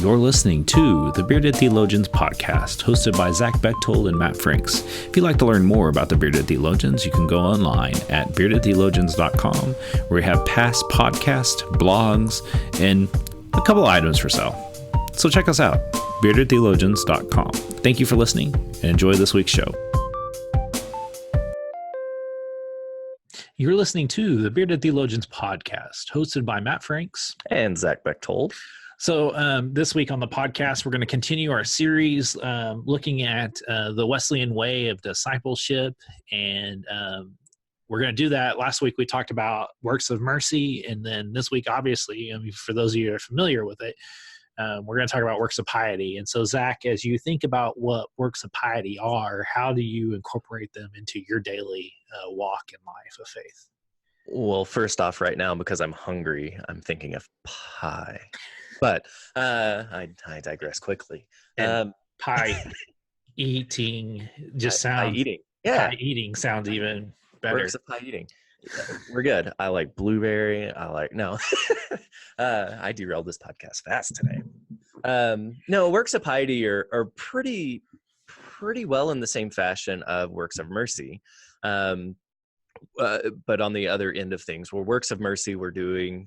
You're listening to the Bearded Theologians podcast, hosted by Zach Bechtold and Matt Franks. If you'd like to learn more about the Bearded Theologians, you can go online at beardedtheologians.com, where we have past podcasts, blogs, and a couple items for sale. So check us out, beardedtheologians.com. Thank you for listening, and enjoy this week's show. You're listening to the Bearded Theologians podcast, hosted by Matt Franks and Zach Bechtold. So this week on the podcast, we're going to continue our series looking at the Wesleyan way of discipleship. And we're going to do that. Last week, we talked about works of mercy. And then this week, obviously, for those of you who are familiar with it, we're going to talk about works of piety. And so, Zach, as you think about what works of piety are, how do you incorporate them into your daily walk and life of faith? Well, first off, right now, because I'm hungry, I'm thinking of pie. But I digress quickly. Pie eating just sounds... Pie eating. Yeah. Pie eating sounds even better. Works of pie eating. We're good. I like blueberry. No. I derailed this podcast fast today. No, works of piety are pretty well in the same fashion of works of mercy. But on the other end of things, we're works of mercy. We're doing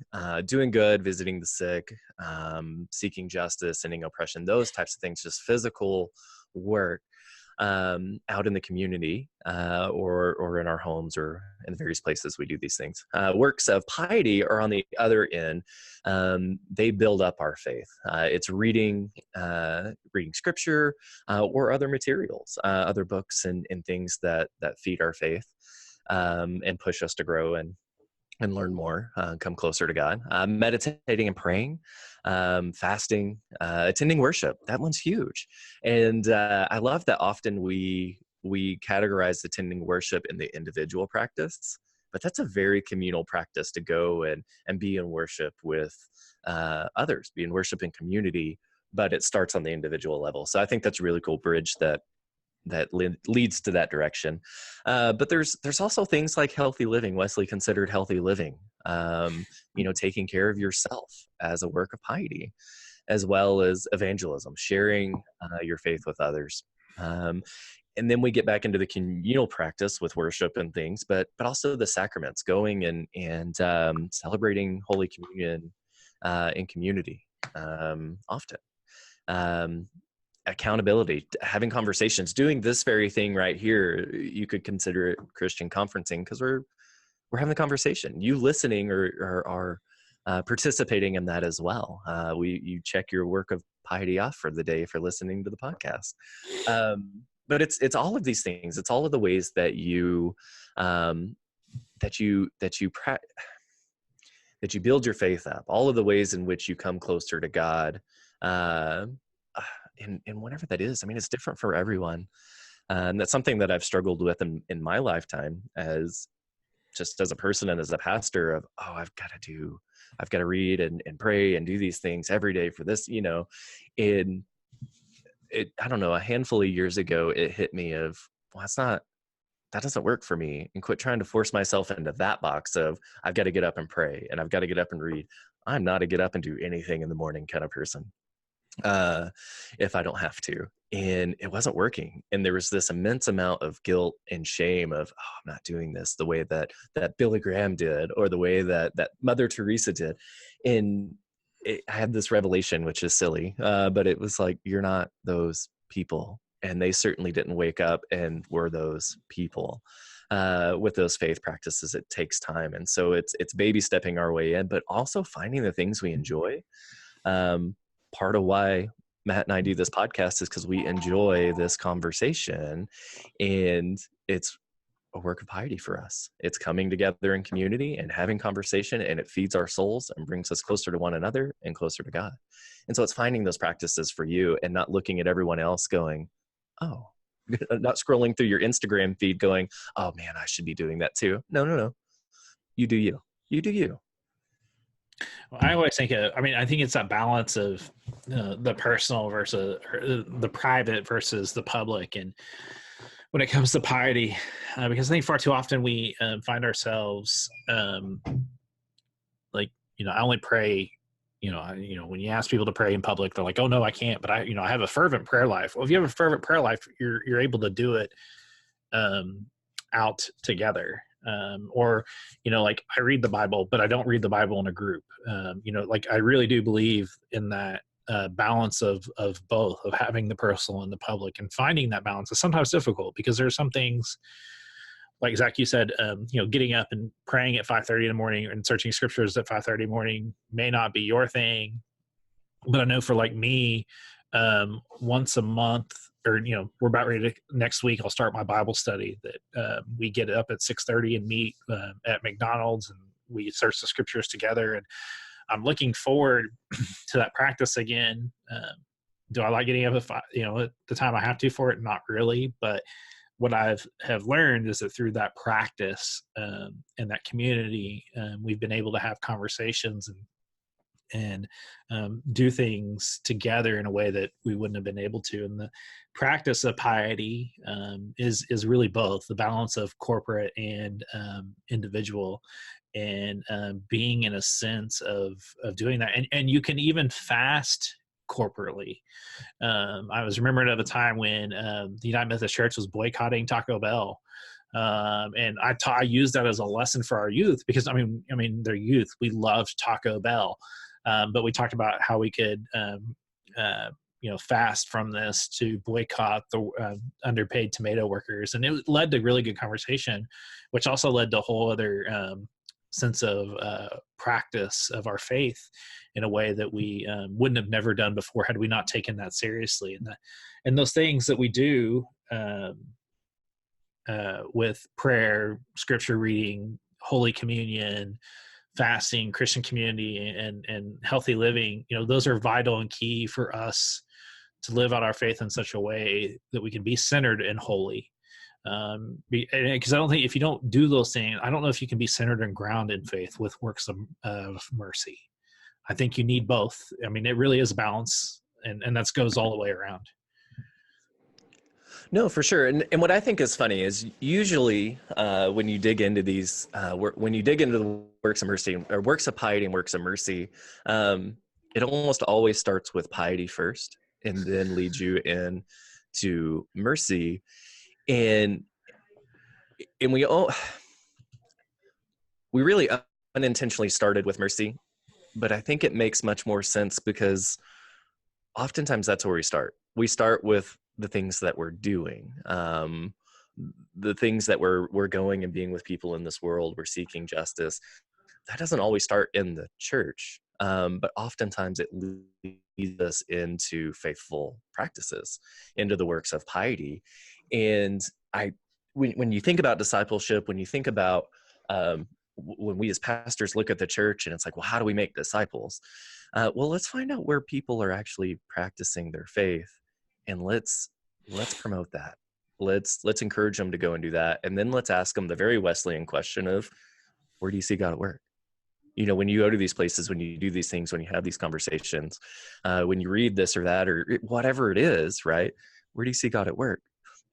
good, visiting the sick, seeking justice, ending oppression, those types of things, just physical work out in the community or in our homes or in the various places we do these things. Works of piety are on the other end. They build up our faith. It's reading scripture or other materials, other books and things that feed our faith. And push us to grow and learn more, come closer to God. Meditating and praying, fasting, attending worship. That one's huge. And I love that often we categorize attending worship in the individual practice, but that's a very communal practice to go and be in worship with others, be in worship in community, but it starts on the individual level. So I think that's a really cool bridge that leads to that direction. But there's also things like healthy living. Wesley considered healthy living, taking care of yourself as a work of piety, as well as evangelism, sharing your faith with others. And then we get back into the communal practice with worship and things, but also the sacraments, going and celebrating Holy Communion in community often. Accountability, having conversations, doing this very thing right here. You could consider it Christian conferencing because we're having a conversation. You listening or are participating in that as well. You check your work of piety off for the day for listening to the podcast. But it's all of these things. It's all of the ways that you build your faith up. All of the ways in which you come closer to God. And whatever that is, it's different for everyone. And that's something that I've struggled with in my lifetime as a person and as a pastor of, I've got to read and pray and do these things every day for this, I don't know, a handful of years ago, it hit me of, that doesn't work for me, and quit trying to force myself into that box of, I've got to get up and pray and I've got to get up and read. I'm not a get up and do anything in the morning kind of person. If I don't have to. And it wasn't working. And there was this immense amount of guilt and shame of, I'm not doing this the way that Billy Graham did, or the way that Mother Teresa did. And I had this revelation, which is silly, but it was like, you're not those people. And they certainly didn't wake up and were those people. With those faith practices, it takes time. And so it's baby stepping our way in, but also finding the things we enjoy. Part of why Matt and I do this podcast is because we enjoy this conversation, and it's a work of piety for us. It's coming together in community and having conversation, and it feeds our souls and brings us closer to one another and closer to God. And so it's finding those practices for you and not looking at everyone else going, not scrolling through your Instagram feed going, oh man, I should be doing that too. No. You do you. You do you. Well, I always think I think it's that balance of the personal versus the private versus the public. And when it comes to piety, because I think far too often we find ourselves I only pray when you ask people to pray in public, they're like, "Oh no, I can't." But I have a fervent prayer life. Well, if you have a fervent prayer life, you're able to do it out together. Or, like I read the Bible, but I don't read the Bible in a group. Like I really do believe in that balance of both, of having the personal and the public, and finding that balance is sometimes difficult because there are some things, like Zach, you said, getting up and praying at 5:30 in the morning and searching scriptures at 5:30 in the morning may not be your thing. But I know for like me, once a month, or, we're about ready to, next week, I'll start my Bible study that we get up at 6:30 and meet at McDonald's, and we search the scriptures together. And I'm looking forward to that practice again. Do I like getting up at the time I have to for it? Not really, but what have learned is that through that practice and that community, we've been able to have conversations and do things together in a way that we wouldn't have been able to. And the practice of piety is really both the balance of corporate and individual, and being in a sense of doing that. And you can even fast corporately. I was remembered of a time when the United Methodist Church was boycotting Taco Bell. And I used that as a lesson for our youth, because they're youth. We loved Taco Bell. But we talked about how we could, fast from this to boycott the underpaid tomato workers. And it led to really good conversation, which also led to a whole other sense of practice of our faith in a way that we wouldn't have never done before had we not taken that seriously. And those things that we do with prayer, scripture reading, Holy Communion, fasting, Christian community, and healthy living, those are vital and key for us to live out our faith in such a way that we can be centered and holy. Because I don't think, if you don't do those things, I don't know if you can be centered and grounded in faith with works of mercy. I think you need both. It really is a balance, and that goes all the way around. No, for sure. And what I think is funny is usually when you dig into these, when you dig into the works of mercy, or works of piety and works of mercy, it almost always starts with piety first, and then leads you in to mercy. And we really unintentionally started with mercy, but I think it makes much more sense because oftentimes that's where we start. We start with the things that we're doing, the things that we're going and being with people in this world. We're seeking justice. That doesn't always start in the church, but oftentimes it leads us into faithful practices, into the works of piety. And when you think about discipleship, when you think about when we as pastors look at the church and it's like, well, how do we make disciples? Well, let's find out where people are actually practicing their faith, and let's promote that. Let's encourage them to go and do that. And then let's ask them the very Wesleyan question of, where do you see God at work? When you go to these places, when you do these things, when you have these conversations, when you read this or that, or whatever it is, right? Where do you see God at work?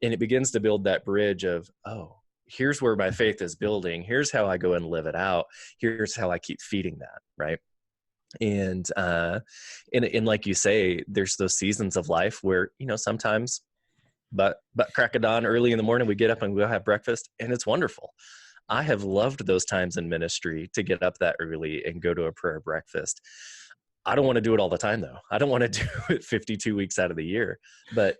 And it begins to build that bridge of, oh, here's where my faith is building. Here's how I go and live it out. Here's how I keep feeding that, right? And like you say, there's those seasons of life where, sometimes, but crack of dawn, early in the morning, we get up and we go have breakfast, and it's wonderful. I have loved those times in ministry to get up that early and go to a prayer breakfast. I don't want to do it all the time, though. I don't want to do it 52 weeks out of the year, but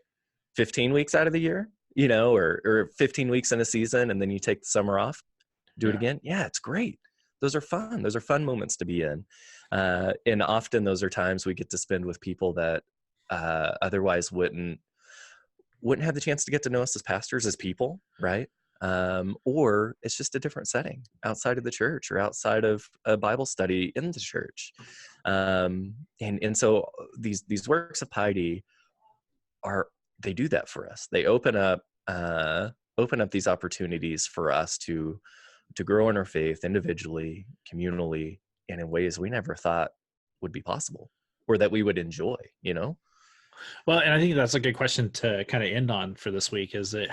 15 weeks out of the year, or 15 weeks in a season, and then you take the summer off, do it again. Yeah, it's great. Those are fun. Those are fun moments to be in. And often those are times we get to spend with people that otherwise wouldn't have the chance to get to know us as pastors, as people, right? Or it's just a different setting outside of the church or outside of a Bible study in the church. And so these works of piety they do that for us. They open up these opportunities for us to grow in our faith individually, communally, and in ways we never thought would be possible or that we would enjoy, Well, and I think that's a good question to kind of end on for this week, is that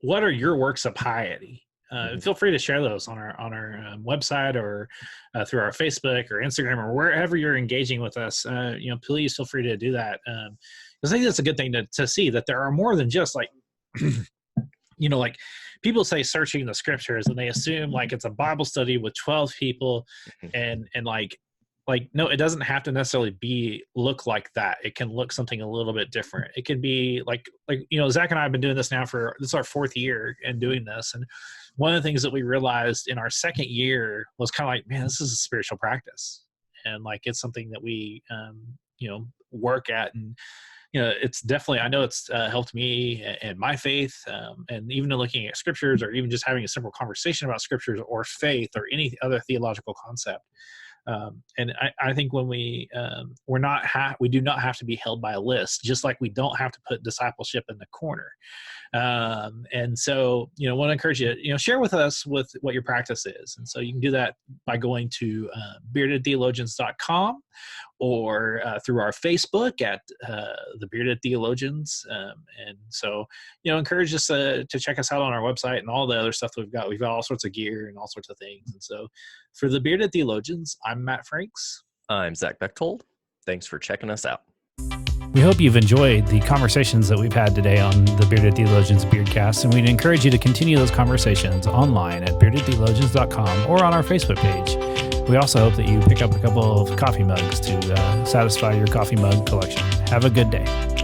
what are your works of piety? feel free to share those on our website or through our Facebook or Instagram or wherever you're engaging with us. Please feel free to do that. Because I think that's a good thing to see, that there are more than just like, like people say searching the scriptures and they assume like it's a Bible study with 12 people and like, no, it doesn't have to necessarily look like that. It can look something a little bit different. It can be like, Zach and I have been doing this now this is our 4th year and doing this. And one of the things that we realized in our 2nd year was kind of like, man, this is a spiritual practice. And like, it's something that we, work at. And, it's definitely, I know it's helped me and my faith, and even in looking at scriptures or even just having a simple conversation about scriptures or faith or any other theological concept. And I think when we do not have to be held by a list, just like we don't have to put discipleship in the corner. And so, I want to encourage you, share with us what your practice is. And so you can do that by going to beardedtheologians.com or through our Facebook at the Bearded Theologians. And so, encourage us to check us out on our website and all the other stuff that we've got. We've got all sorts of gear and all sorts of things. And so for the Bearded Theologians, I'm Matt Franks. I'm Zach Bechtold. Thanks for checking us out. We hope you've enjoyed the conversations that we've had today on the Bearded Theologians Beardcast, and we'd encourage you to continue those conversations online at beardedtheologians.com or on our Facebook page. We also hope that you pick up a couple of coffee mugs to satisfy your coffee mug collection. Have a good day.